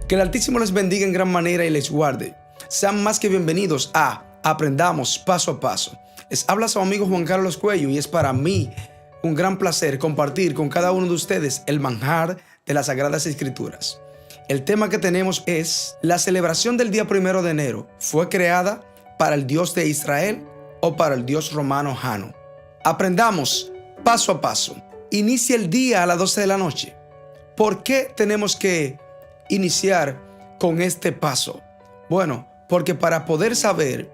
Que el Altísimo les bendiga en gran manera y les guarde. Sean más que bienvenidos a Aprendamos Paso a Paso. Les habla su amigo Juan Carlos Cuello y es para mí un gran placer compartir con cada uno de ustedes el manjar de las Sagradas Escrituras. El tema que tenemos es: ¿la celebración del día 1 de enero fue creada para el Dios de Israel o para el Dios romano Jano? Aprendamos paso a paso. Inicia el día a las 12 de la noche. ¿Por qué tenemos que iniciar con este paso? Bueno, porque para poder saber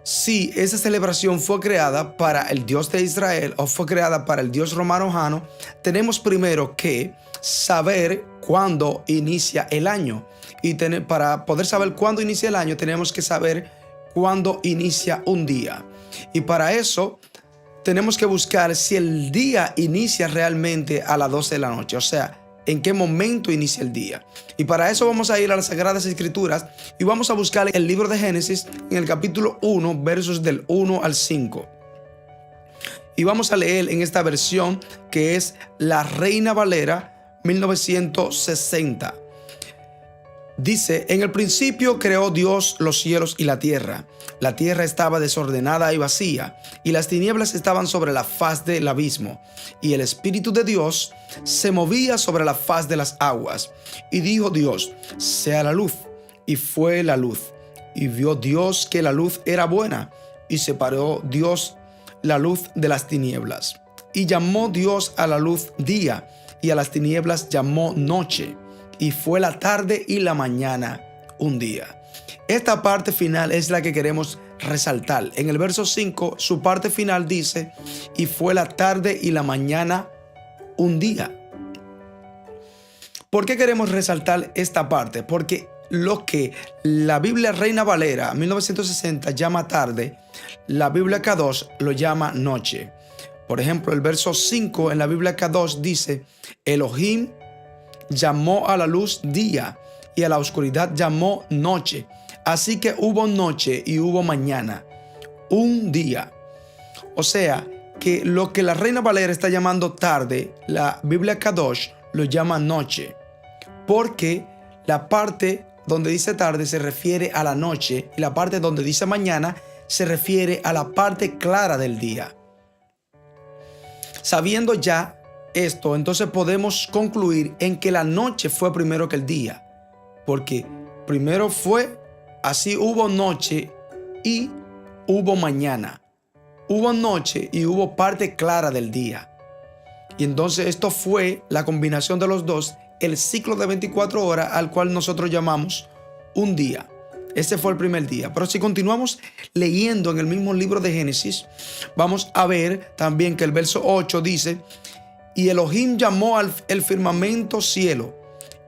si esa celebración fue creada para el Dios de Israel o fue creada para el Dios romano Jano, tenemos primero que saber cuándo inicia el año. Y para poder saber cuándo inicia el año, tenemos que saber cuándo inicia un día. Y para eso tenemos que buscar si el día inicia realmente a las 12 de la noche. O sea, en qué momento inicia el día. Y para eso vamos a ir a las Sagradas Escrituras y vamos a buscar el libro de Génesis en el capítulo 1, versos del 1 al 5. Y vamos a leer en esta versión que es la Reina Valera 1960. Dice: en el principio creó Dios los cielos y la tierra. La tierra estaba desordenada y vacía, y las tinieblas estaban sobre la faz del abismo. Y el Espíritu de Dios se movía sobre la faz de las aguas. Y dijo Dios: sea la luz. Y fue la luz. Y vio Dios que la luz era buena. Y separó Dios la luz de las tinieblas. Y llamó Dios a la luz día, y a las tinieblas llamó noche. Y fue la tarde y la mañana un día. Esta parte final es la que queremos resaltar. En el verso 5, su parte final dice: y fue la tarde y la mañana un día. ¿Por qué queremos resaltar esta parte? Porque lo que la Biblia Reina Valera 1960 llama tarde, la Biblia Kadosh lo llama noche. Por ejemplo, el verso 5 en la Biblia Kadosh dice: Elohim llamó a la luz día y a la oscuridad llamó noche. Así que hubo noche y hubo mañana, un día. O sea, que lo que la Reina Valera está llamando tarde, la Biblia Kadosh lo llama noche. Porque la parte donde dice tarde se refiere a la noche y la parte donde dice mañana se refiere a la parte clara del día. Sabiendo ya esto, entonces podemos concluir en que la noche fue primero que el día, porque primero fue, así hubo noche y hubo mañana, hubo noche y hubo parte clara del día. Y entonces esto fue la combinación de los dos, el ciclo de 24 horas al cual nosotros llamamos un día. Ese fue el primer día. Pero si continuamos leyendo en el mismo libro de Génesis, vamos a ver también que el verso 8 dice: y Elohim llamó al firmamento cielo,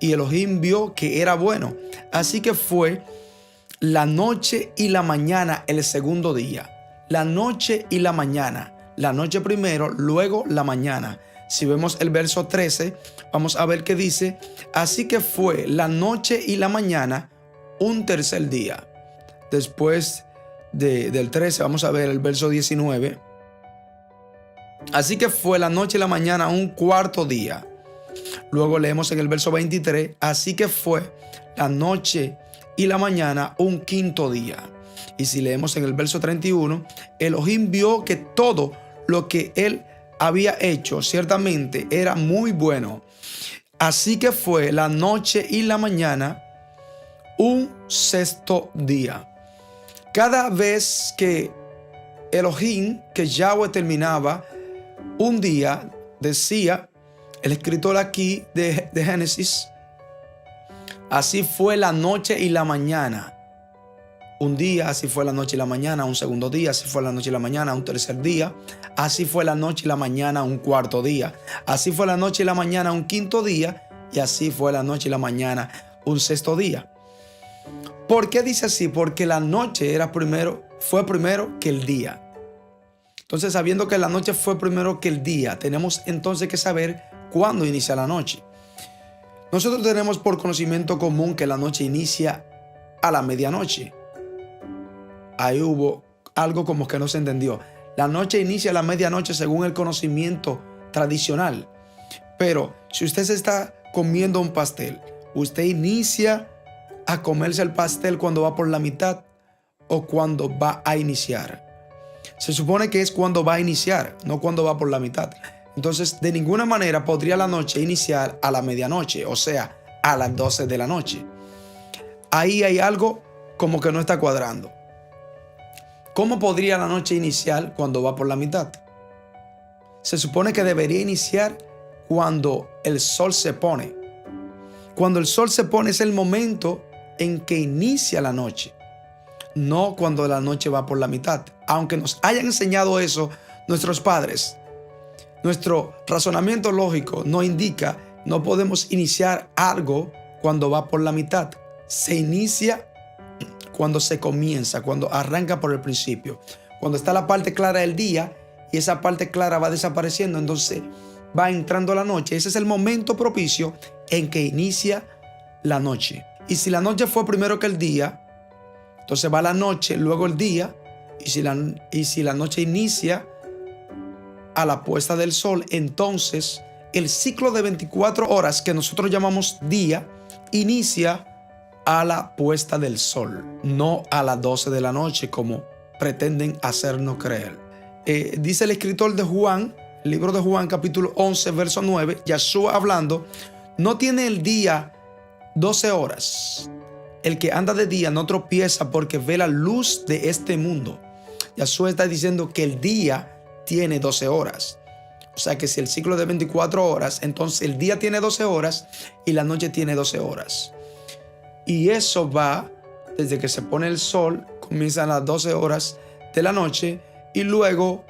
y Elohim vio que era bueno. Así que fue la noche y la mañana el segundo día. La noche y la mañana. La noche primero, luego la mañana. Si vemos el verso 13, vamos a ver que dice: así que fue la noche y la mañana un tercer día. Después del 13 vamos a ver el verso 19. Así que fue la noche y la mañana un cuarto día. Luego leemos en el verso 23: así que fue la noche y la mañana un quinto día. Y si leemos en el verso 31, Elohim vio que todo lo que él había hecho ciertamente era muy bueno. Así que fue la noche y la mañana un sexto día. Cada vez que Elohim, que Yahweh, terminaba un día, decía el escritor aquí de Génesis: así fue la noche y la mañana un día, así fue la noche y la mañana un segundo día, así fue la noche y la mañana un tercer día, así fue la noche y la mañana un cuarto día, así fue la noche y la mañana un quinto día, y así fue la noche y la mañana un sexto día. ¿Por qué dice así? Porque la noche fue primero que el día. Entonces, sabiendo que la noche fue primero que el día, tenemos entonces que saber cuándo inicia la noche. Nosotros tenemos por conocimiento común que la noche inicia a la medianoche. Ahí hubo algo como que no se entendió. La noche inicia a la medianoche según el conocimiento tradicional. Pero si usted se está comiendo un pastel, ¿Usted inicia a comerse el pastel cuando va por la mitad o cuando va a iniciar? Se supone que es cuando va a iniciar, no cuando va por la mitad. Entonces, de ninguna manera podría la noche iniciar a la medianoche, o sea, a las 12 de la noche. Ahí hay algo como que no está cuadrando. ¿Cómo podría la noche iniciar cuando va por la mitad? Se supone que debería iniciar cuando el sol se pone. Cuando el sol se pone es el momento en que inicia la noche, no cuando la noche va por la mitad. Aunque nos hayan enseñado eso nuestros padres, nuestro razonamiento lógico nos indica no podemos iniciar algo cuando va por la mitad. Se inicia cuando se comienza, cuando arranca por el principio. Cuando está la parte clara del día y esa parte clara va desapareciendo, entonces va entrando la noche. Ese es el momento propicio en que inicia la noche. Y si la noche fue primero que el día, entonces va la noche, luego el día. Y si la noche inicia a la puesta del sol, entonces el ciclo de 24 horas que nosotros llamamos día inicia a la puesta del sol, no a las 12 de la noche como pretenden hacernos creer. Dice el escritor de Juan, el libro de Juan capítulo 11 verso 9, Yeshua hablando, no tiene el día 12 horas. El que anda de día no tropieza porque ve la luz de este mundo. Yeshua está diciendo que el día tiene 12 horas. O sea que si el ciclo es de 24 horas, entonces el día tiene 12 horas y la noche tiene 12 horas. Y eso va desde que se pone el sol, comienzan las 12 horas de la noche y luego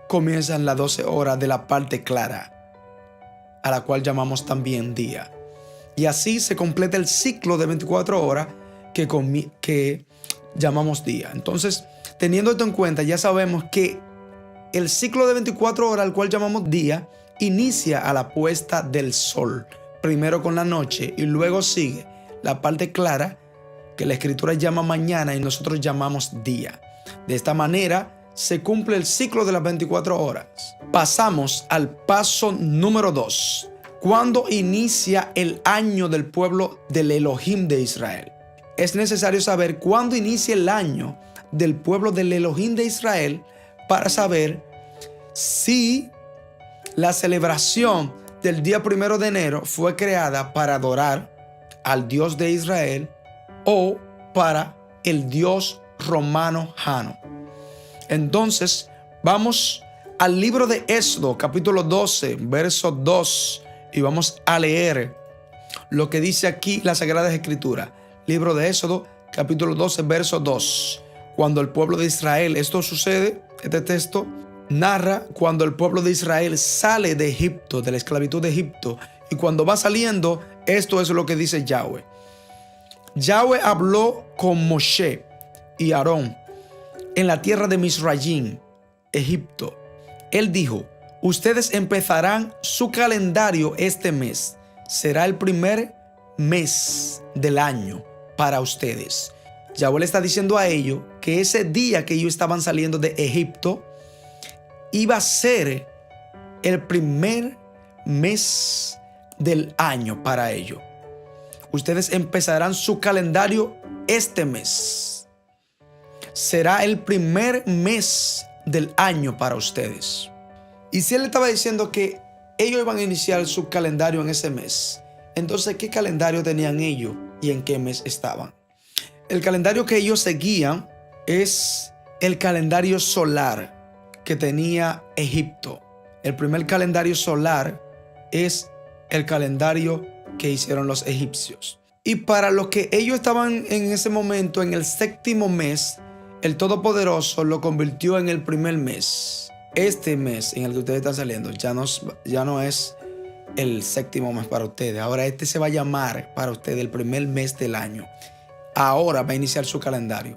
comienzan las 12 horas de la parte clara, a la cual llamamos también día. Y así se completa el ciclo de 24 horas que llamamos día. Entonces, teniendo esto en cuenta, ya sabemos que el ciclo de 24 horas, al cual llamamos día, inicia a la puesta del sol, primero con la noche y luego sigue la parte clara que la escritura llama mañana y nosotros llamamos día. De esta manera se cumple el ciclo de las 24 horas. Pasamos al paso número 2. ¿Cuándo inicia el año del pueblo del Elohim de Israel? Es necesario saber cuándo inicia el año del pueblo del Elohim de Israel para saber si la celebración del día 1 de enero fue creada para adorar al Dios de Israel o para el Dios romano Jano. Entonces, vamos al libro de Éxodo, capítulo 12, verso 2, y vamos a leer lo que dice aquí la Sagrada Escritura. Libro de Éxodo, capítulo 12, verso 2. Cuando el pueblo de Israel, esto sucede, este texto narra cuando el pueblo de Israel sale de Egipto, de la esclavitud de Egipto, y cuando va saliendo, esto es lo que dice Yahweh. Yahweh habló con Moshe y Aarón en la tierra de Misrayim, Egipto. Él dijo: ustedes empezarán su calendario este mes. Será el primer mes del año para ustedes. Yahweh le está diciendo a ellos que ese día que ellos estaban saliendo de Egipto iba a ser el primer mes del año para ellos. Ustedes empezarán su calendario este mes. Será el primer mes del año para ustedes. Y si él le estaba diciendo que ellos iban a iniciar su calendario en ese mes, entonces ¿qué calendario tenían ellos y en qué mes estaban? El calendario que ellos seguían es el calendario solar que tenía Egipto. El primer calendario solar es el calendario que hicieron los egipcios. Y para los que ellos estaban en ese momento, en el séptimo mes, el Todopoderoso lo convirtió en el primer mes. Este mes en el que ustedes están saliendo ya no es el séptimo mes para ustedes. Ahora este se va a llamar para ustedes el primer mes del año. Ahora va a iniciar su calendario.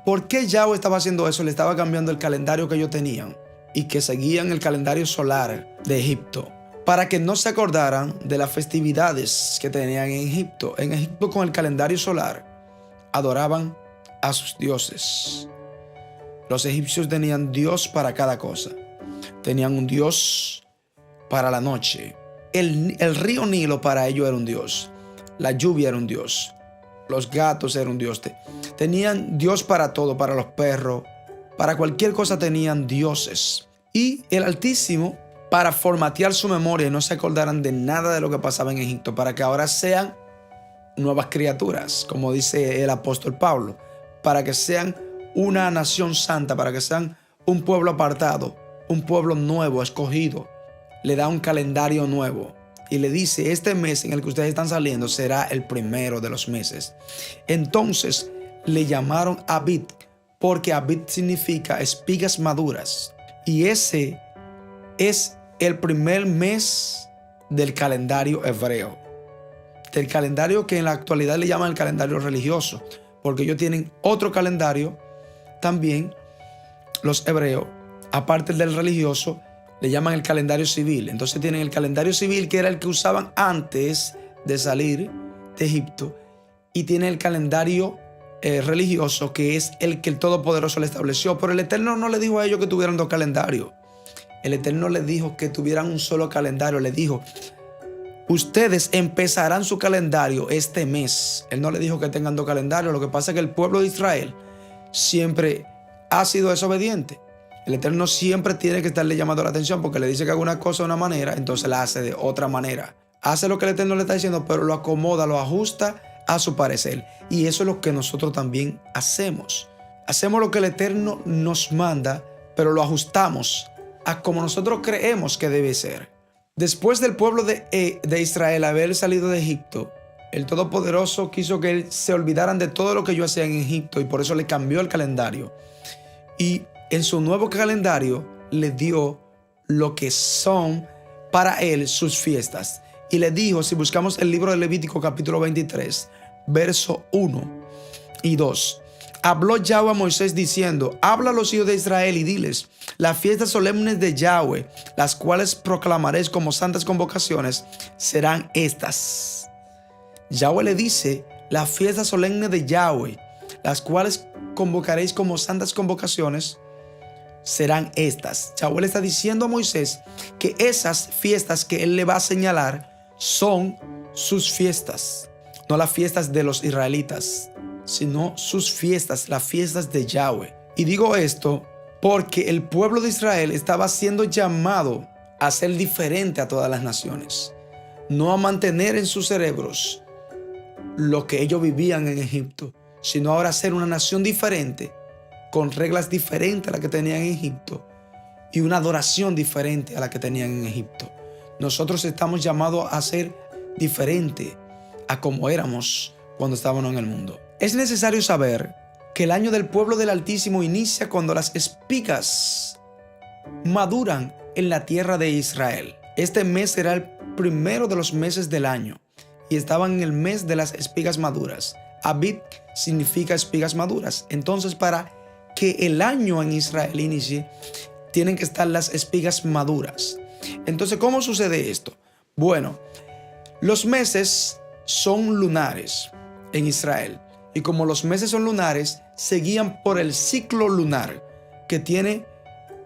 ¿Por qué Yahweh estaba haciendo eso? Le estaba cambiando el calendario que ellos tenían y que seguían el calendario solar de Egipto, para que no se acordaran de las festividades que tenían en Egipto. En Egipto, con el calendario solar, adoraban a sus dioses. Los egipcios tenían Dios para cada cosa. Tenían un Dios para la noche. El río Nilo para ellos era un Dios. La lluvia era un dios. Los gatos eran un dios. Tenían dios para todo, para los perros, para cualquier cosa tenían dioses. Y el Altísimo, para formatear su memoria y no se acordaran de nada de lo que pasaba en Egipto, para que ahora sean nuevas criaturas, como dice el apóstol Pablo, para que sean una nación santa, para que sean un pueblo apartado, un pueblo nuevo, escogido. Le da un calendario nuevo y le dice: este mes en el que ustedes están saliendo será el primero de los meses. Entonces le llamaron Abib, porque Abib significa espigas maduras, y ese es el primer mes del calendario hebreo, del calendario que en la actualidad le llaman el calendario religioso, porque ellos tienen otro calendario también, los hebreos, aparte del religioso, le llaman el calendario civil. Entonces tienen el calendario civil, que era el que usaban antes de salir de Egipto, y tienen el calendario religioso, que es el que el Todopoderoso le estableció. Pero el Eterno no le dijo a ellos que tuvieran dos calendarios. El Eterno les dijo que tuvieran un solo calendario. Le dijo: ustedes empezarán su calendario este mes. Él no le dijo que tengan dos calendarios. Lo que pasa es que el pueblo de Israel siempre ha sido desobediente. El Eterno siempre tiene que estarle llamando la atención, porque le dice que haga una cosa de una manera, entonces la hace de otra manera. Hace lo que el Eterno le está diciendo, pero lo acomoda, lo ajusta a su parecer. Y eso es lo que nosotros también hacemos. Hacemos lo que el Eterno nos manda, pero lo ajustamos a como nosotros creemos que debe ser. Después del pueblo de Israel haber salido de Egipto, el Todopoderoso quiso que se olvidaran de todo lo que ellos hacían en Egipto, y por eso le cambió el calendario. Y en su nuevo calendario le dio lo que son para él sus fiestas. Y le dijo, si buscamos el libro de Levítico capítulo 23, verso 1 y 2. Habló Yahweh a Moisés diciendo: habla a los hijos de Israel y diles: las fiestas solemnes de Yahweh, las cuales proclamaréis como santas convocaciones, serán estas. Yahweh le dice: las fiestas solemnes de Yahweh, las cuales convocaréis como santas convocaciones, serán estas. Yahweh le está diciendo a Moisés que esas fiestas que él le va a señalar son sus fiestas, no las fiestas de los israelitas, sino sus fiestas, las fiestas de Yahweh. Y digo esto porque el pueblo de Israel estaba siendo llamado a ser diferente a todas las naciones, no a mantener en sus cerebros lo que ellos vivían en Egipto, sino ahora ser una nación diferente, con reglas diferentes a las que tenían en Egipto y una adoración diferente a la que tenían en Egipto. Nosotros estamos llamados a ser diferente a como éramos cuando estábamos en el mundo. Es necesario saber que el año del pueblo del Altísimo inicia cuando las espigas maduran en la tierra de Israel. Este mes será el primero de los meses del año y estaban en el mes de las espigas maduras. Abib significa espigas maduras. Entonces, para que el año en Israel inicie, tienen que estar las espigas maduras. Entonces, ¿cómo sucede esto? Bueno, los meses son lunares en Israel, y como los meses son lunares, se guían por el ciclo lunar, que tiene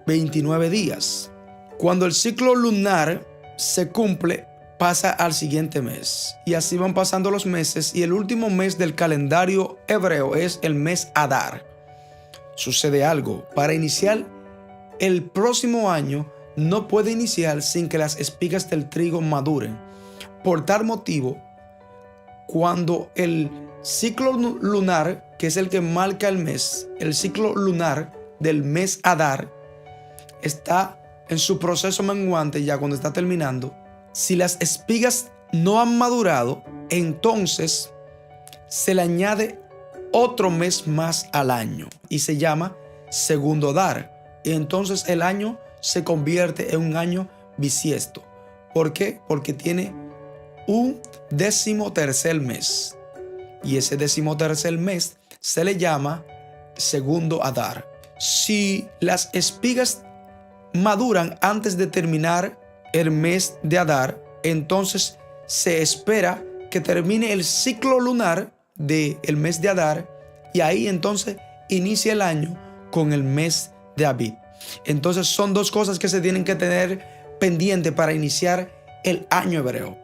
29 días. Cuando el ciclo lunar se cumple, pasa al siguiente mes, y así van pasando los meses, y el último mes del calendario hebreo es el mes Adar. Sucede algo: para iniciar el próximo año no puede iniciar sin que las espigas del trigo maduren. Por tal motivo, cuando el ciclo lunar, que es el que marca el mes, el ciclo lunar del mes Adar, está en su proceso menguante, ya cuando está terminando, si las espigas no han madurado, entonces se le añade otro mes más al año y se llama segundo Adar. Y entonces el año se convierte en un año bisiesto. ¿Por qué? Porque tiene un 13º mes. Y ese 13º mes se le llama segundo Adar. Si las espigas maduran antes de terminar el mes de Adar, entonces se espera que termine el ciclo lunar del mes de Adar, y ahí entonces inicia el año con el mes de Abib. Entonces son dos cosas que se tienen que tener pendiente para iniciar el año hebreo.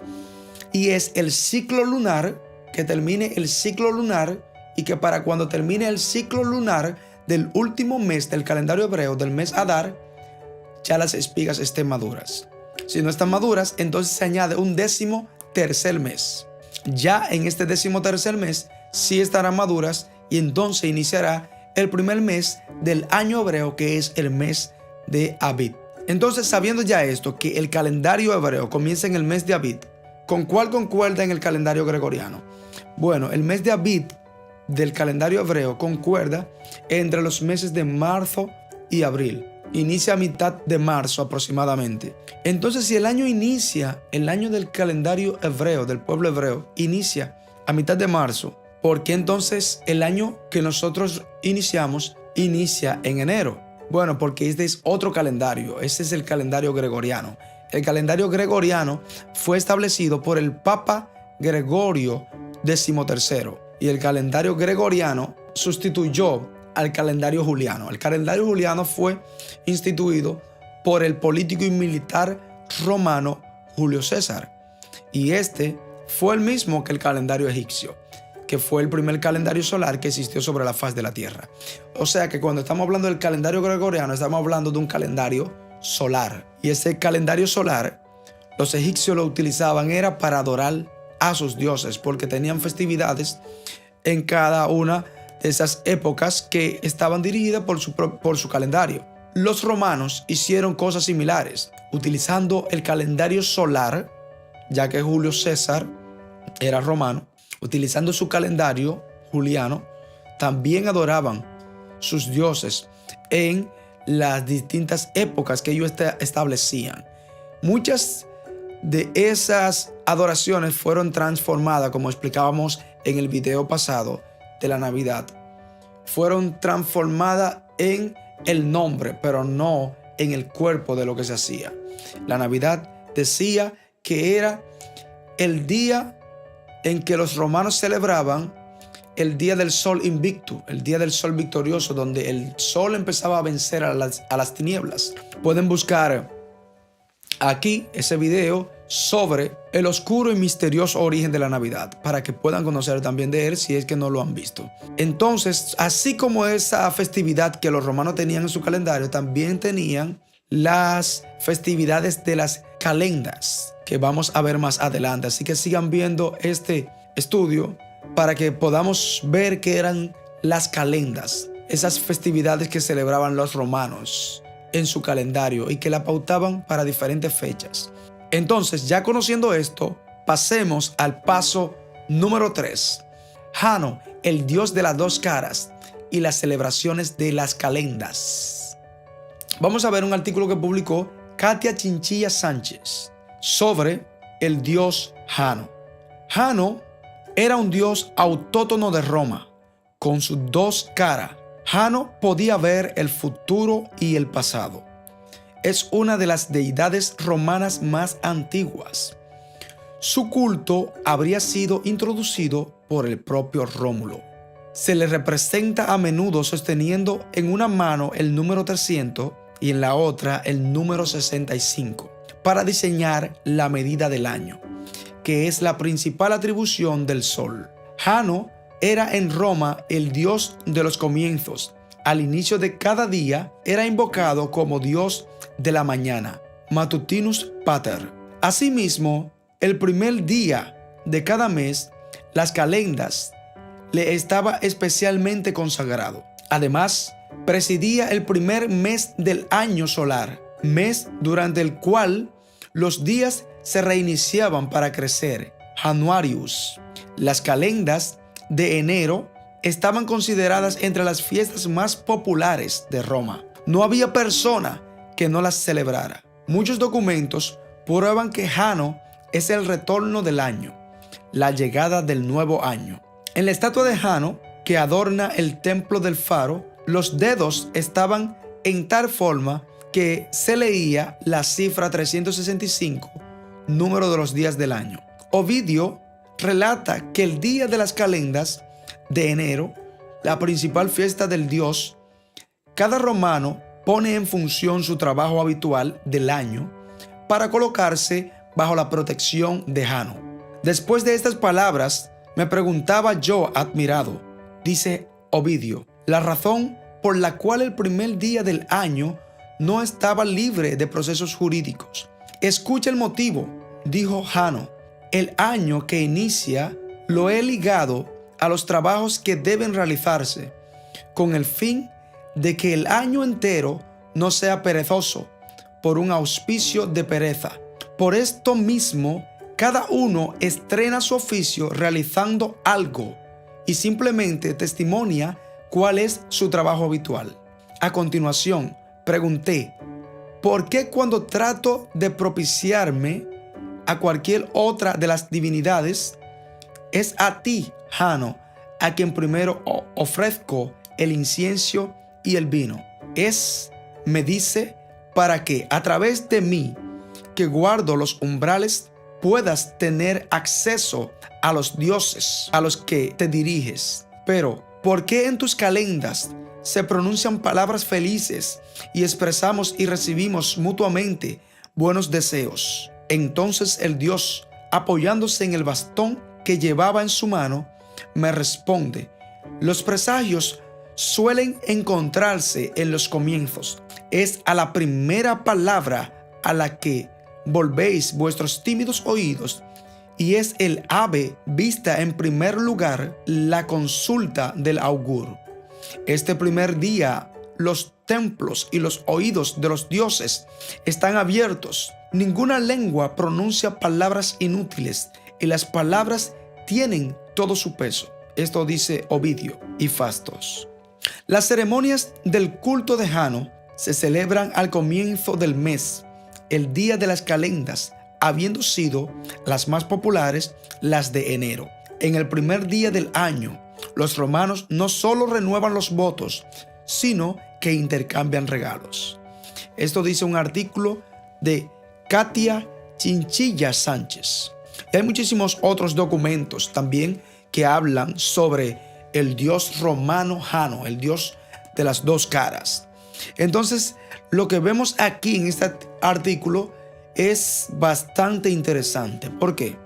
y es el ciclo lunar, que termine el ciclo lunar y que para cuando termine el ciclo lunar del último mes del calendario hebreo, del mes Adar, ya las espigas estén maduras. Si no están maduras, entonces se añade un 13º mes. Ya en este 13º mes sí estarán maduras y entonces iniciará el primer mes del año hebreo, que es el mes de Abid. Entonces, sabiendo ya esto, que el calendario hebreo comienza en el mes de Abid, ¿con cuál concuerda en el calendario gregoriano? Bueno, el mes de Abid del calendario hebreo concuerda entre los meses de marzo y abril. Inicia a mitad de marzo aproximadamente. Entonces, si el año inicia, el año del calendario hebreo, del pueblo hebreo, inicia a mitad de marzo, ¿por qué entonces el año que nosotros iniciamos inicia en enero? Bueno, porque este es otro calendario. Este es el calendario gregoriano. El calendario gregoriano fue establecido por el Papa Gregorio XIII y el calendario gregoriano sustituyó al calendario juliano. El calendario juliano fue instituido por el político y militar romano Julio César, y este fue el mismo que el calendario egipcio, que fue el primer calendario solar que existió sobre la faz de la tierra. O sea que cuando estamos hablando del calendario gregoriano, estamos hablando de un calendario solar, y ese calendario solar los egipcios lo utilizaban era para adorar a sus dioses, porque tenían festividades en cada una de esas épocas que estaban dirigidas por su calendario. Los romanos hicieron cosas similares, utilizando el calendario solar, ya que Julio César era romano. Utilizando su calendario juliano, también adoraban sus dioses en las distintas épocas que ellos establecían. Muchas de esas adoraciones fueron transformadas, como explicábamos en el video pasado de la Navidad. Fueron transformadas en el nombre, pero no en el cuerpo de lo que se hacía. La Navidad decía que era el día en que los romanos celebraban el día del sol invicto, el día del sol victorioso, donde el sol empezaba a vencer a las tinieblas. Pueden buscar aquí ese video sobre el oscuro y misterioso origen de la Navidad, para que puedan conocer también de él si es que no lo han visto. Entonces, así como esa festividad que los romanos tenían en su calendario, también tenían las festividades de las calendas, que vamos a ver más adelante. Así que sigan viendo este estudio para que podamos ver qué eran las calendas, esas festividades que celebraban los romanos en su calendario y que la pautaban para diferentes fechas. Entonces, ya conociendo esto, pasemos al paso número 3. Jano, el dios de las dos caras y las celebraciones de las calendas. Vamos a ver un artículo que publicó Katia Chinchilla Sánchez sobre el dios Jano. Jano era un dios autóctono de Roma, con sus dos caras. Jano podía ver el futuro y el pasado. Es una de las deidades romanas más antiguas. Su culto habría sido introducido por el propio Rómulo. Se le representa a menudo sosteniendo en una mano el número 300 y en la otra el número 65 para diseñar la medida del año, que es la principal atribución del sol. Jano era en Roma el dios de los comienzos. Al inicio de cada día era invocado como dios de la mañana, Matutinus Pater. Asimismo, el primer día de cada mes, las calendas, le estaba especialmente consagrado. Además, presidía el primer mes del año solar, mes durante el cual los días se reiniciaban para crecer, Januarius. Las calendas de enero estaban consideradas entre las fiestas más populares de Roma. No había persona que no las celebrara. Muchos documentos prueban que Jano es el retorno del año, la llegada del nuevo año. En la estatua de Jano, que adorna el templo del faro, los dedos estaban en tal forma que se leía la cifra 365, número de los días del año. Ovidio relata que el día de las calendas de enero, la principal fiesta del dios, cada romano pone en función su trabajo habitual del año para colocarse bajo la protección de Jano. Después de estas palabras, me preguntaba yo admirado, dice Ovidio, la razón por la cual el primer día del año no estaba libre de procesos jurídicos. Escucha el motivo, dijo Jano. El año que inicia lo he ligado a los trabajos que deben realizarse, con el fin de que el año entero no sea perezoso por un auspicio de pereza. Por esto mismo, cada uno estrena su oficio realizando algo y simplemente testimonia cuál es su trabajo habitual. A continuación, pregunté, ¿por qué cuando trato de propiciarme a cualquier otra de las divinidades, es a ti, Jano, a quien primero ofrezco el incienso y el vino? Es, me dice, para que a través de mí, que guardo los umbrales, puedas tener acceso a los dioses a los que te diriges. Pero, ¿por qué en tus calendas se pronuncian palabras felices y expresamos y recibimos mutuamente buenos deseos? Entonces el Dios, apoyándose en el bastón que llevaba en su mano, me responde, los presagios suelen encontrarse en los comienzos. Es a la primera palabra a la que volvéis vuestros tímidos oídos, y es el ave vista en primer lugar la consulta del augur. Este primer día los templos y los oídos de los dioses están abiertos. Ninguna lengua pronuncia palabras inútiles y las palabras tienen todo su peso. Esto dice Ovidio y Fastos. Las ceremonias del culto de Jano se celebran al comienzo del mes, el día de las calendas, habiendo sido las más populares las de enero. En el primer día del año, los romanos no solo renuevan los votos, sino que intercambian regalos. Esto dice un artículo de Katia Chinchilla Sánchez. Y hay muchísimos otros documentos también que hablan sobre el dios romano Jano, el dios de las dos caras. Entonces, lo que vemos aquí en este artículo es bastante interesante. ¿Por qué?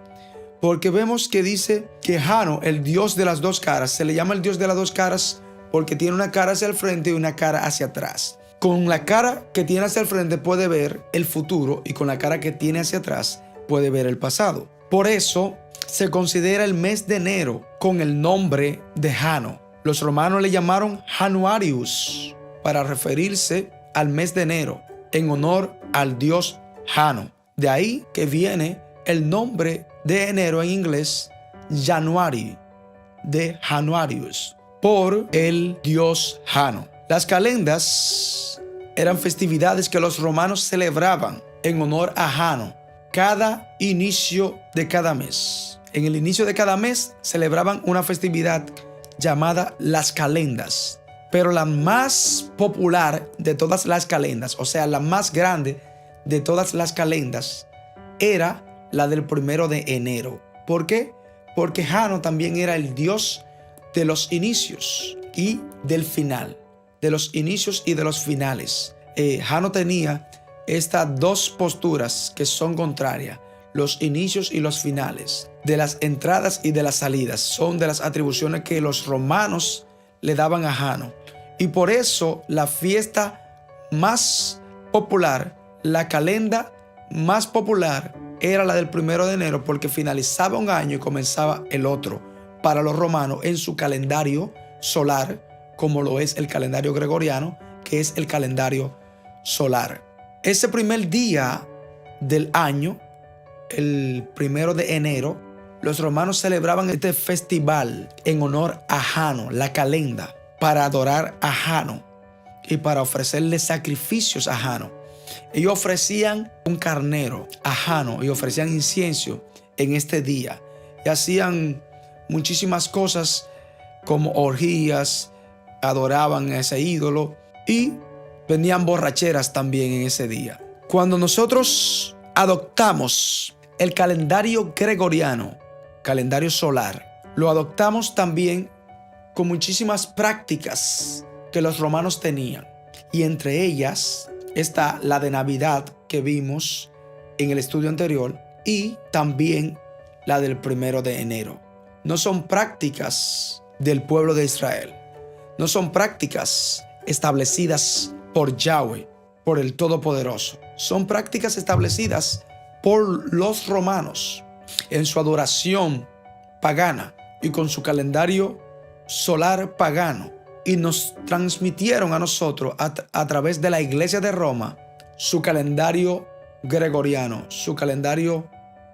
Porque vemos que dice que Jano, el dios de las dos caras, se le llama el dios de las dos caras porque tiene una cara hacia el frente y una cara hacia atrás. Con la cara que tiene hacia el frente puede ver el futuro y con la cara que tiene hacia atrás puede ver el pasado. Por eso se considera el mes de enero con el nombre de Jano. Los romanos le llamaron Januarius para referirse al mes de enero en honor al dios Jano. De ahí que viene el nombre de enero en inglés, January, de Januarius, por el dios Jano. Las calendas eran festividades que los romanos celebraban en honor a Jano cada inicio de cada mes. En el inicio de cada mes celebraban una festividad llamada las calendas. Pero la más popular de todas las calendas, o sea, la más grande de todas las calendas, era la del 1 de enero. ¿Por qué? Porque Jano también era el dios de los inicios y del final, de los inicios y de los finales. Jano tenía estas dos posturas que son contrarias, los inicios y los finales, de las entradas y de las salidas. Son de las atribuciones que los romanos le daban a Jano. Y por eso la fiesta más popular, la calenda más popular, era la del 1 de enero porque finalizaba un año y comenzaba el otro para los romanos en su calendario solar, como lo es el calendario gregoriano, que es el calendario solar. Ese primer día del año, el 1 de enero, los romanos celebraban este festival en honor a Jano, la calenda, para adorar a Jano y para ofrecerle sacrificios a Jano. Ellos ofrecían un carnero a Jano y ofrecían incienso en este día. Y hacían muchísimas cosas como orgías, adoraban a ese ídolo y venían borracheras también en ese día. Cuando nosotros adoptamos el calendario gregoriano, calendario solar, lo adoptamos también con muchísimas prácticas que los romanos tenían. Y entre ellas está la de Navidad que vimos en el estudio anterior y también la del 1 de enero. No son prácticas del pueblo de Israel. No son prácticas establecidas por Yahweh, por el Todopoderoso. Son prácticas establecidas por los romanos en su adoración pagana y con su calendario solar pagano. Y nos transmitieron a nosotros a través de la Iglesia de Roma su calendario gregoriano, su calendario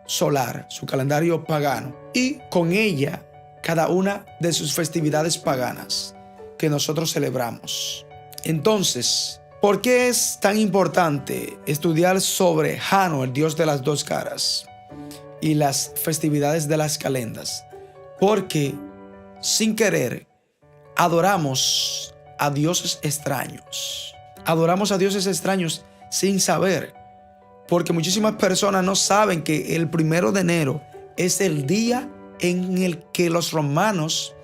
solar, su calendario pagano. Y con ella cada una de sus festividades paganas que nosotros celebramos. Entonces, ¿por qué es tan importante estudiar sobre Jano, el dios de las dos caras, y las festividades de las calendas? Porque sin querer adoramos a dioses extraños. Adoramos a dioses extraños sin saber. Porque muchísimas personas no saben que el 1 de enero es el día en el que los romanos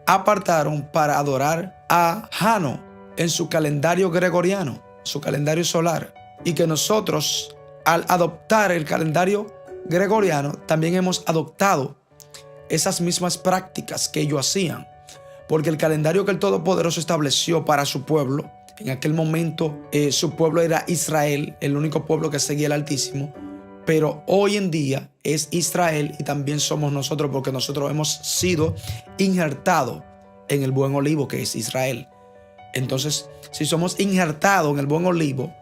apartaron para adorar a Jano en su calendario gregoriano, su calendario solar. Y que nosotros, al adoptar el calendario gregoriano, también hemos adoptado esas mismas prácticas que ellos hacían. Porque el calendario que el Todopoderoso estableció para su pueblo, en aquel momento su pueblo era Israel, el único pueblo que seguía el Altísimo. Pero hoy en día es Israel y también somos nosotros, porque nosotros hemos sido injertados en el buen olivo que es Israel. Entonces, si somos injertados en el buen olivo,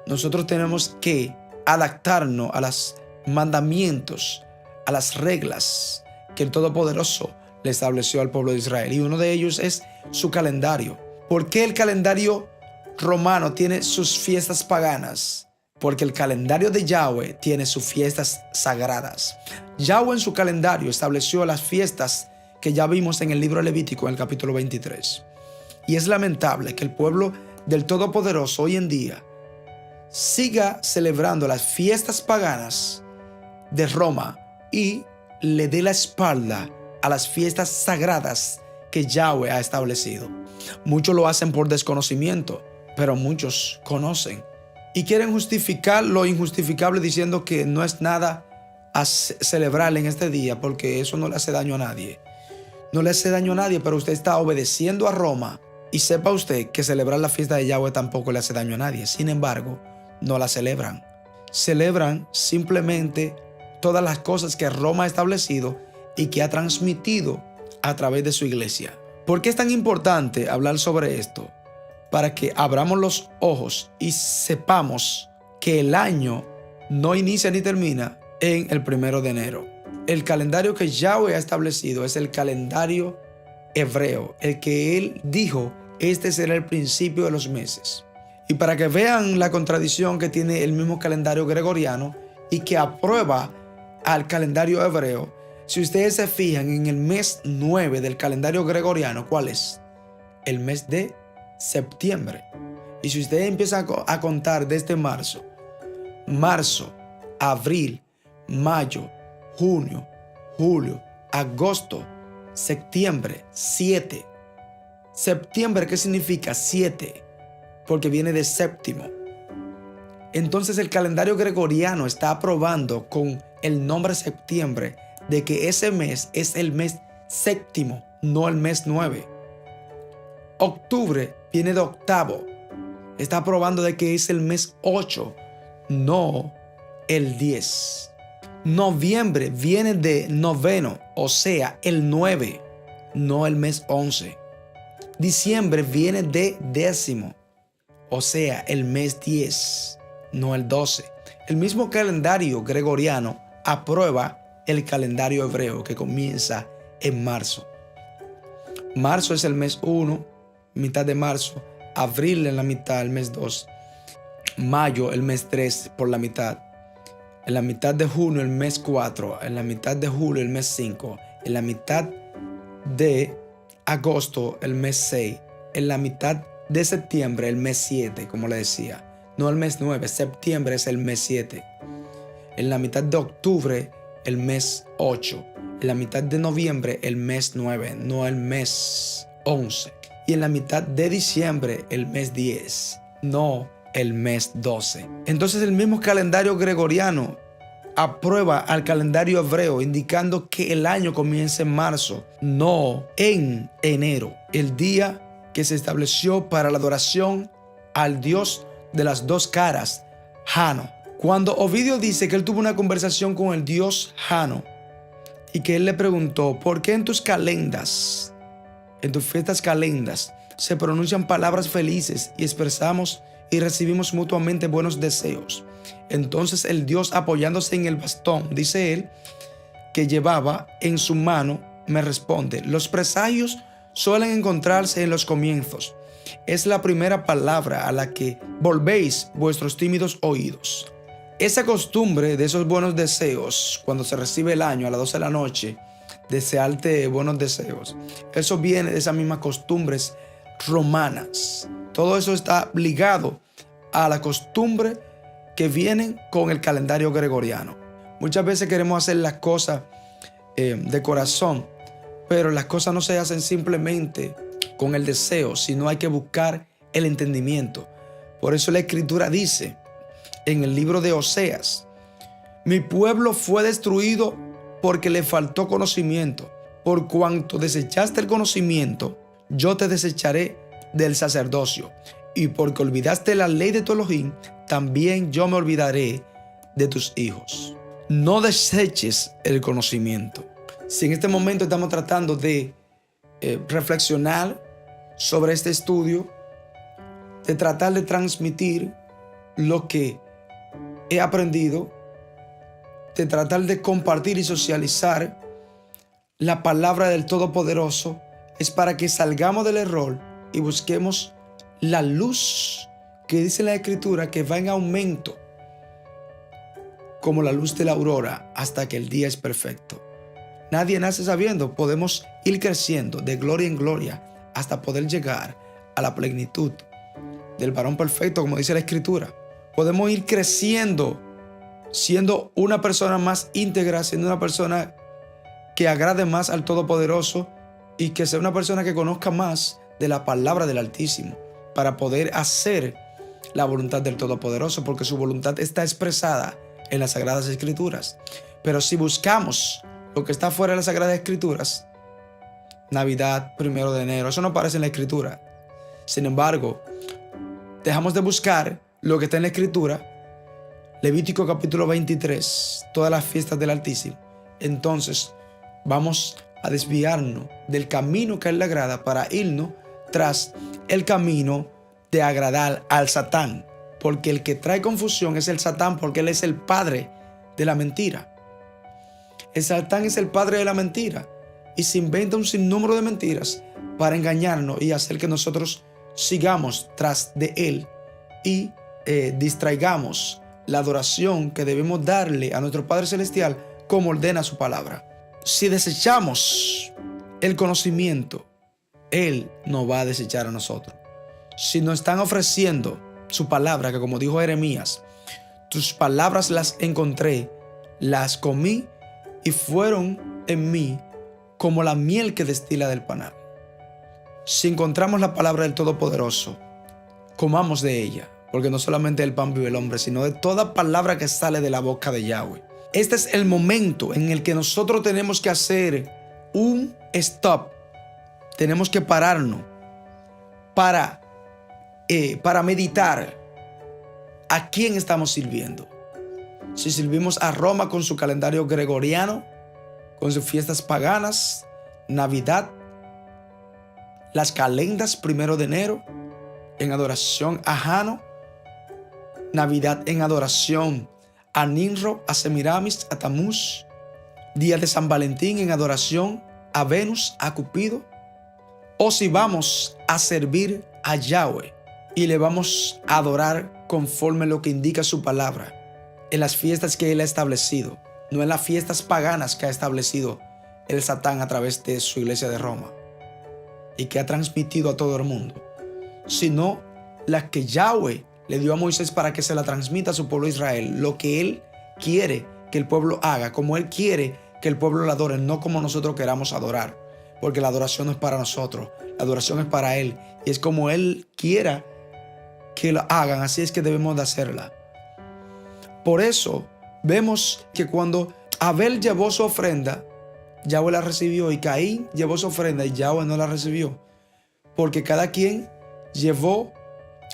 nosotros tenemos que adaptarnos a los mandamientos, a las reglas que el Todopoderoso le estableció al pueblo de Israel. Y uno de ellos es su calendario. ¿Por qué el calendario romano tiene sus fiestas paganas? Porque el calendario de Yahweh tiene sus fiestas sagradas. Yahweh en su calendario estableció las fiestas que ya vimos en el libro Levítico en el capítulo 23. Y es lamentable que el pueblo del Todopoderoso hoy en día siga celebrando las fiestas paganas de Roma y le dé la espalda a las fiestas sagradas que Yahweh ha establecido. Muchos lo hacen por desconocimiento, pero muchos conocen y quieren justificar lo injustificable diciendo que no es nada a celebrar en este día porque eso no le hace daño a nadie. No le hace daño a nadie, pero usted está obedeciendo a Roma y sepa usted que celebrar la fiesta de Yahweh tampoco le hace daño a nadie. Sin embargo, no la celebran. Celebran simplemente todas las cosas que Roma ha establecido y que ha transmitido a través de su iglesia. ¿Por qué es tan importante hablar sobre esto? Para que abramos los ojos y sepamos que el año no inicia ni termina en el 1 de enero. El calendario que Yahweh ha establecido es el calendario hebreo, el que Él dijo, este será el principio de los meses. Y para que vean la contradicción que tiene el mismo calendario gregoriano y que aprueba al calendario hebreo, si ustedes se fijan en el mes 9 del calendario gregoriano, ¿cuál es? El mes de septiembre. Y si ustedes empiezan a contar desde marzo, abril, mayo, junio, julio, agosto, septiembre, 7. Septiembre, ¿qué significa? 7, porque viene de séptimo. Entonces el calendario gregoriano está aprobando con el nombre septiembre de que ese mes es el mes séptimo, no el mes 9. Octubre viene de octavo. Está aprobando de que es el mes 8, no el 10. Noviembre viene de noveno, o sea, el 9, no el mes 11. Diciembre viene de décimo, o sea, el mes 10, no el 12. El mismo calendario gregoriano aprueba el calendario hebreo que comienza en marzo. Marzo es el mes 1, mitad de marzo. Abril en la mitad, el mes 2. Mayo, el mes 3 por la mitad. En la mitad de junio, el mes 4. En la mitad de julio, el mes 5. En la mitad de agosto, el mes 6. En la mitad de septiembre, el mes 7, como le decía. No el mes 9, septiembre es el mes 7. En la mitad de octubre, el mes 8. En la mitad de noviembre, el mes 9, no el mes 11. Y en la mitad de diciembre, el mes 10, no el mes 12. Entonces el mismo calendario gregoriano aprueba al calendario hebreo, indicando que el año comienza en marzo, no en enero, el día que se estableció para la adoración al Dios de las dos caras, Jano. Cuando Ovidio dice que él tuvo una conversación con el Dios Jano y que él le preguntó, ¿por qué en tus calendas, en tus fiestas calendas, se pronuncian palabras felices y expresamos y recibimos mutuamente buenos deseos? Entonces el Dios, apoyándose en el bastón, dice él, que llevaba en su mano, me responde, los presagios suelen encontrarse en los comienzos. Es la primera palabra a la que volvéis vuestros tímidos oídos. Esa costumbre de esos buenos deseos, cuando se recibe el año a las 12 de la noche, desearte buenos deseos, eso viene de esas mismas costumbres romanas. Todo eso está ligado a la costumbre que vienen con el calendario gregoriano. Muchas veces queremos hacer las cosas de corazón, pero las cosas no se hacen simplemente con el deseo, sino hay que buscar el entendimiento. Por eso la Escritura dice en el libro de Oseas, mi pueblo fue destruido porque le faltó conocimiento. Por cuanto desechaste el conocimiento, yo te desecharé del sacerdocio. Y porque olvidaste la ley de tu Elohim, también yo me olvidaré de tus hijos. No deseches el conocimiento. Si en este momento estamos tratando de reflexionar sobre este estudio, de tratar de transmitir lo que he aprendido, de tratar de compartir y socializar la palabra del Todopoderoso, es para que salgamos del error y busquemos la luz que dice la Escritura que va en aumento como la luz de la aurora hasta que el día es perfecto. Nadie nace sabiendo, podemos ir creciendo de gloria en gloria hasta poder llegar a la plenitud del varón perfecto, como dice la Escritura. Podemos ir creciendo, siendo una persona más íntegra, siendo una persona que agrade más al Todopoderoso y que sea una persona que conozca más de la palabra del Altísimo para poder hacer la voluntad del Todopoderoso, porque su voluntad está expresada en las Sagradas Escrituras. Pero si buscamos lo que está fuera de las Sagradas Escrituras, Navidad, 1 de enero, eso no aparece en la Escritura. Sin embargo, dejamos de buscar lo que está en la Escritura, Levítico capítulo 23, todas las fiestas del Altísimo. Entonces vamos a desviarnos del camino que a él le agrada para irnos tras el camino de agradar al Satán, porque el que trae confusión es el Satán, porque él es el padre de la mentira. El Satán es el padre de la mentira y se inventa un sinnúmero de mentiras para engañarnos y hacer que nosotros sigamos tras de él y distraigamos la adoración que debemos darle a nuestro Padre Celestial como ordena su palabra. Si desechamos el conocimiento, él nos va a desechar a nosotros. Si nos están ofreciendo su palabra, que como dijo Jeremías, tus palabras las encontré, las comí y fueron en mí como la miel que destila del panal. Si encontramos la palabra del Todopoderoso, comamos de ella, porque no solamente del pan vive el hombre, sino de toda palabra que sale de la boca de Yahweh. Este es el momento en el que nosotros tenemos que hacer un stop. Tenemos que pararnos para meditar a quién estamos sirviendo. Si servimos a Roma con su calendario gregoriano, con sus fiestas paganas, Navidad, las calendas 1 de enero, en adoración a Jano, Navidad en adoración a Nimrod, a Semiramis, a Tamuz, día de San Valentín en adoración a Venus, a Cupido, o si vamos a servir a Yahweh y le vamos a adorar conforme lo que indica su palabra en las fiestas que él ha establecido, no en las fiestas paganas que ha establecido el Satán a través de su iglesia de Roma y que ha transmitido a todo el mundo, sino las que Yahweh le dio a Moisés para que se la transmita a su pueblo Israel, lo que él quiere que el pueblo haga, como él quiere que el pueblo lo adore, no como nosotros queramos adorar, porque la adoración no es para nosotros, la adoración es para él y es como él quiera que lo hagan, así es que debemos de hacerla. Por eso vemos que cuando Abel llevó su ofrenda, Yahweh la recibió, y Caín llevó su ofrenda y Yahweh no la recibió. Porque cada quien llevó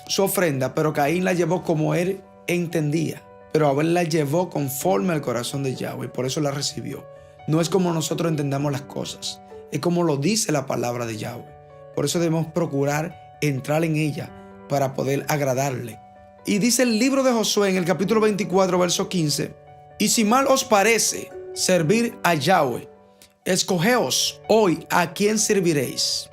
su ofrenda, pero Caín la llevó como él entendía. Pero Abel la llevó conforme al corazón de Yahweh, y por eso la recibió. No es como nosotros entendamos las cosas, es como lo dice la palabra de Yahweh. Por eso debemos procurar entrar en ella para poder agradarle. Y dice el libro de Josué en el capítulo 24, verso 15: y si mal os parece servir a Yahweh, escogeos hoy a quién serviréis.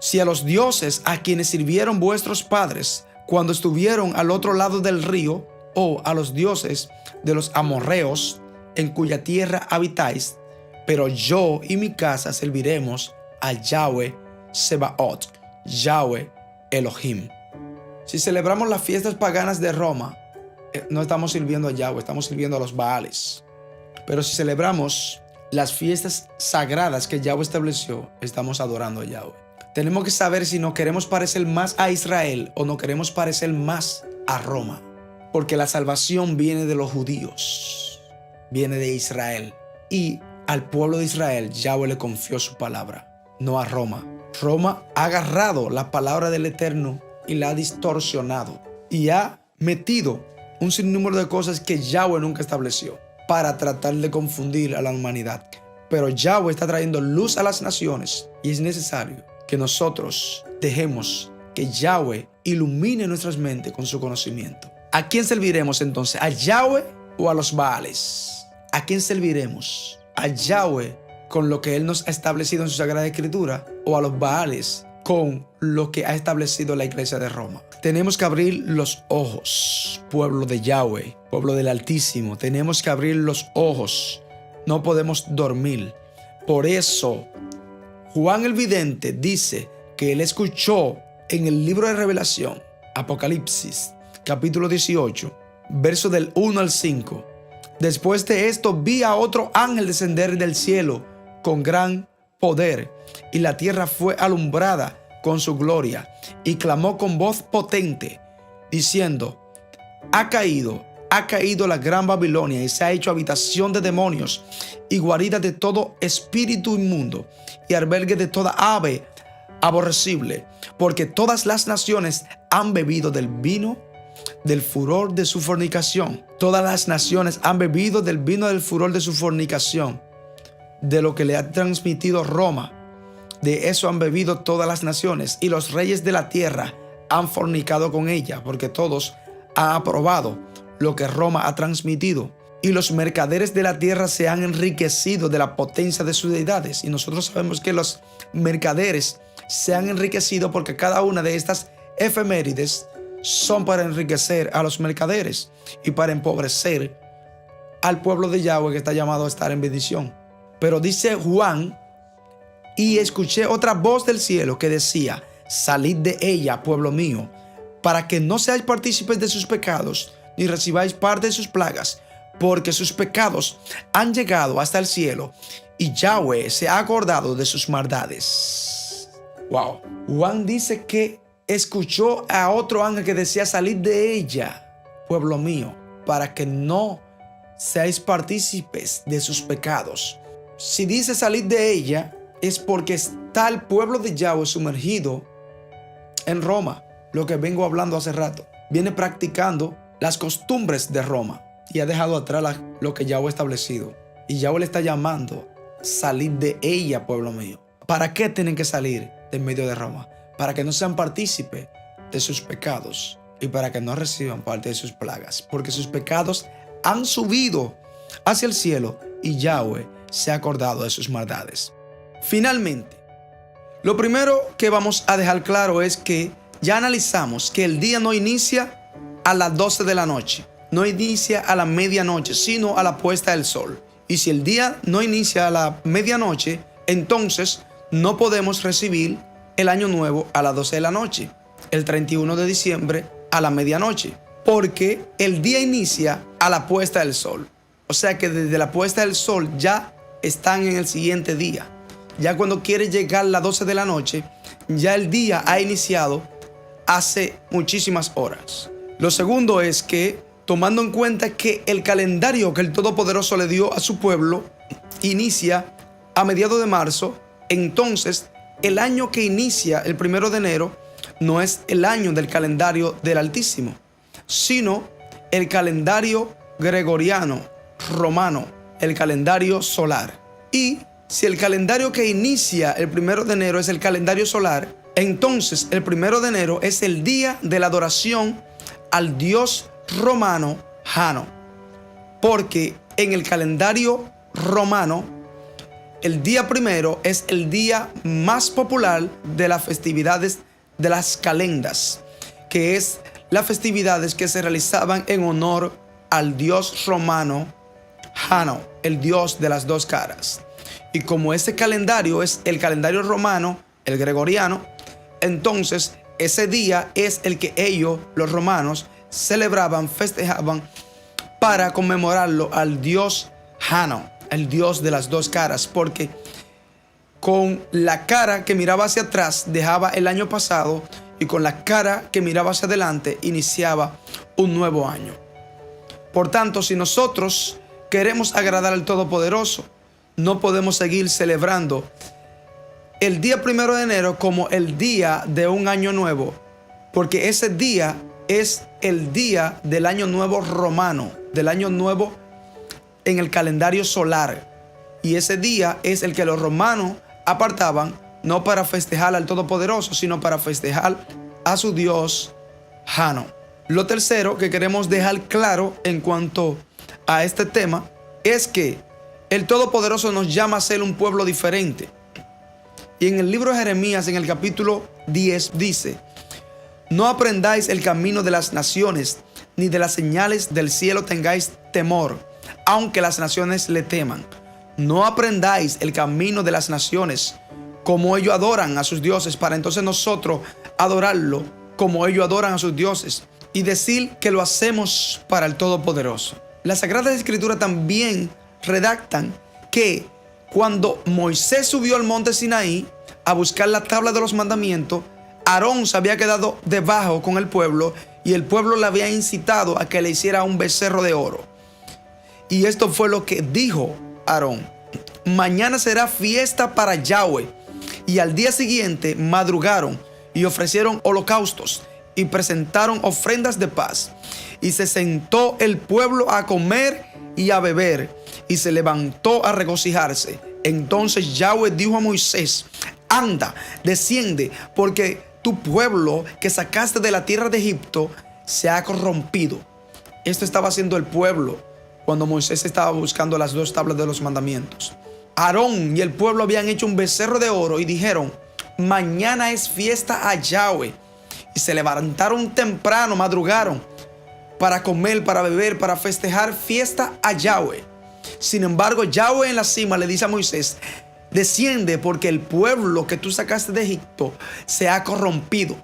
Si a los dioses a quienes sirvieron vuestros padres cuando estuvieron al otro lado del río, o a los dioses de los amorreos en cuya tierra habitáis, pero yo y mi casa serviremos a Yahweh Sebaot, Yahweh Elohim. Si celebramos las fiestas paganas de Roma, no estamos sirviendo a Yahweh, estamos sirviendo a los Baales. Pero si celebramos las fiestas sagradas que Yahweh estableció, estamos adorando a Yahweh. Tenemos que saber si nos queremos parecer más a Israel o no queremos parecer más a Roma. Porque la salvación viene de los judíos, viene de Israel. Y al pueblo de Israel, Yahweh le confió su palabra, no a Roma. Roma ha agarrado la palabra del Eterno y la ha distorsionado. Y ha metido un sinnúmero de cosas que Yahweh nunca estableció para tratar de confundir a la humanidad. Pero Yahweh está trayendo luz a las naciones y es necesario que nosotros dejemos que Yahweh ilumine nuestras mentes con su conocimiento. ¿A quién serviremos entonces? ¿A Yahweh o a los Baales? ¿A quién serviremos? ¿A Yahweh con lo que Él nos ha establecido en su Sagrada Escritura o a los Baales con lo que ha establecido la Iglesia de Roma? Tenemos que abrir los ojos, pueblo de Yahweh, pueblo del Altísimo. Tenemos que abrir los ojos. No podemos dormir. Por eso, Juan el Vidente dice que él escuchó en el libro de Revelación, Apocalipsis, capítulo 18, verso del 1 al 5. Después de esto vi a otro ángel descender del cielo con gran poder, y la tierra fue alumbrada con su gloria, y clamó con voz potente, diciendo: ha caído la gran Babilonia, y se ha hecho habitación de demonios y guarida de todo espíritu inmundo y albergue de toda ave aborrecible, porque todas las naciones han bebido del vino del furor de su fornicación. Todas las naciones han bebido del vino del furor de su fornicación, de lo que le ha transmitido Roma. De eso han bebido todas las naciones, y los reyes de la tierra han fornicado con ella, porque todos han aprobado lo que Roma ha transmitido. Y los mercaderes de la tierra se han enriquecido de la potencia de sus deidades. Y nosotros sabemos que los mercaderes se han enriquecido porque cada una de estas efemérides son para enriquecer a los mercaderes y para empobrecer al pueblo de Yahweh, que está llamado a estar en bendición. Pero dice Juan: y escuché otra voz del cielo que decía: salid de ella, pueblo mío, para que no seáis partícipes de sus pecados, ni recibáis parte de sus plagas, porque sus pecados han llegado hasta el cielo, y Yahweh se ha acordado de sus maldades. Wow. Juan dice que escuchó a otro ángel que decía: salid de ella, pueblo mío, para que no seáis partícipes de sus pecados. Si dice salid de ella, es porque está el pueblo de Yahweh sumergido en Roma, lo que vengo hablando hace rato. Viene practicando las costumbres de Roma y ha dejado atrás lo que Yahweh ha establecido. Y Yahweh le está llamando: salid de ella, pueblo mío. ¿Para qué tienen que salir de en medio de Roma? Para que no sean partícipes de sus pecados y para que no reciban parte de sus plagas, porque sus pecados han subido hacia el cielo y Yahweh se ha acordado de sus maldades. Finalmente, lo primero que vamos a dejar claro es que ya analizamos que el día no inicia a las 12 de la noche, no inicia a la medianoche, sino a la puesta del sol. Y si el día no inicia a la medianoche, entonces no podemos recibir el año nuevo a las 12 de la noche, el 31 de diciembre a la medianoche, porque el día inicia a la puesta del sol. O sea que desde la puesta del sol ya están en el siguiente día. Ya cuando quiere llegar las 12 de la noche, ya el día ha iniciado hace muchísimas horas. Lo segundo es que tomando en cuenta que el calendario que el Todopoderoso le dio a su pueblo inicia a mediados de marzo, entonces el año que inicia el 1 de enero no es el año del calendario del Altísimo, sino el calendario gregoriano, romano, el calendario solar. Y si el calendario que inicia el 1 de enero es el calendario solar, entonces el 1 de enero es el día de la adoración al dios romano Jano, porque en el calendario romano el día primero es el día más popular de las festividades de las calendas, que es las festividades que se realizaban en honor al dios romano Jano, el dios de las dos caras. Y como ese calendario es el calendario romano, el gregoriano, entonces ese día es el que ellos, los romanos, celebraban, festejaban para conmemorarlo al dios Jano, el dios de las dos caras, porque con la cara que miraba hacia atrás dejaba el año pasado y con la cara que miraba hacia adelante iniciaba un nuevo año. Por tanto, si nosotros queremos agradar al Todopoderoso, no podemos seguir celebrando el día 1 de enero como el día de un año nuevo, porque ese día es el día del año nuevo romano, del año nuevo en el calendario solar. Y ese día es el que los romanos apartaban no para festejar al Todopoderoso, sino para festejar a su dios Jano. Lo tercero que queremos dejar claro en cuanto a este tema es que el Todopoderoso nos llama a ser un pueblo diferente. Y en el libro de Jeremías, en el capítulo 10, dice: no aprendáis el camino de las naciones, ni de las señales del cielo tengáis temor, aunque las naciones le teman. No aprendáis el camino de las naciones, como ellos adoran a sus dioses, para entonces nosotros adorarlo como ellos adoran a sus dioses, y decir que lo hacemos para el Todopoderoso. Las Sagradas Escrituras también redactan que cuando Moisés subió al monte Sinaí a buscar la tabla de los mandamientos, Aarón se había quedado debajo con el pueblo y el pueblo le había incitado a que le hiciera un becerro de oro. Y esto fue lo que dijo Aarón: mañana será fiesta para Yahweh. Y al día siguiente madrugaron y ofrecieron holocaustos y presentaron ofrendas de paz. Y se sentó el pueblo a comer y a beber, y se levantó a regocijarse. Entonces Yahweh dijo a Moisés: anda, desciende, porque tu pueblo que sacaste de la tierra de Egipto se ha corrompido. Esto estaba haciendo el pueblo cuando Moisés estaba buscando las dos tablas de los mandamientos. Aarón y el pueblo habían hecho un becerro de oro y dijeron: mañana es fiesta a Yahweh. Y se levantaron temprano, madrugaron para comer, para beber, para festejar fiesta a Yahweh. Sin embargo, Yahweh en la cima le dice a Moisés: desciende, porque el pueblo que tú sacaste de Egipto se ha corrompido.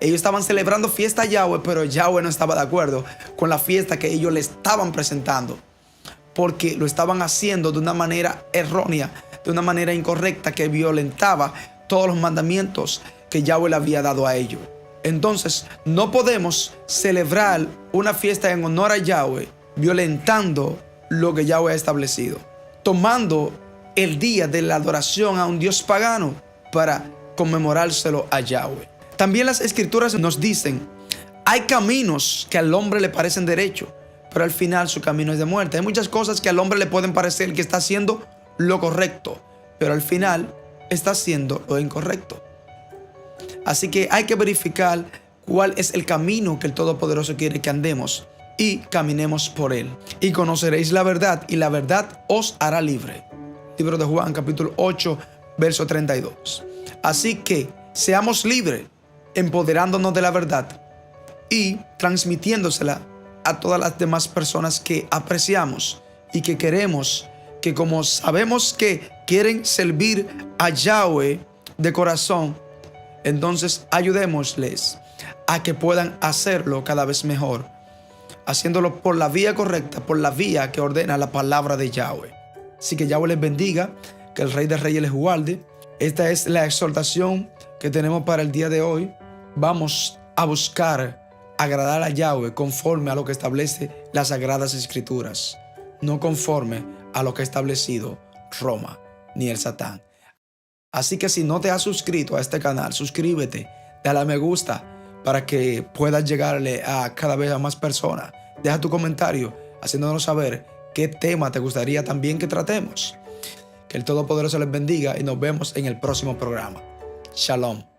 Ellos estaban celebrando fiesta a Yahweh, pero Yahweh no estaba de acuerdo con la fiesta que ellos le estaban presentando, porque lo estaban haciendo de una manera errónea, de una manera incorrecta, que violentaba todos los mandamientos que Yahweh le había dado a ellos. Entonces, no podemos celebrar una fiesta en honor a Yahweh violentando lo que Yahweh ha establecido, tomando el día de la adoración a un dios pagano para conmemorárselo a Yahweh. También las Escrituras nos dicen: hay caminos que al hombre le parecen derechos, pero al final su camino es de muerte. Hay muchas cosas que al hombre le pueden parecer que está haciendo lo correcto, pero al final está haciendo lo incorrecto. Así que hay que verificar cuál es el camino que el Todopoderoso quiere que andemos y caminemos por él. Y conoceréis la verdad, y la verdad os hará libre. Libro de Juan, capítulo 8, verso 32. Así que seamos libres, empoderándonos de la verdad y transmitiéndosela a todas las demás personas que apreciamos y que queremos, que como sabemos que quieren servir a Yahweh de corazón, entonces ayudémosles a que puedan hacerlo cada vez mejor, haciéndolo por la vía correcta, por la vía que ordena la palabra de Yahweh. Así que Yahweh les bendiga, que el Rey de Reyes les guarde. Esta es la exhortación que tenemos para el día de hoy. Vamos a buscar agradar a Yahweh conforme a lo que establece las Sagradas Escrituras, no conforme a lo que ha establecido Roma ni el Satán. Así que si no te has suscrito a este canal, suscríbete, dale a me gusta para que puedas llegarle a cada vez a más personas. Deja tu comentario haciéndonos saber qué tema te gustaría también que tratemos. Que el Todopoderoso les bendiga y nos vemos en el próximo programa. Shalom.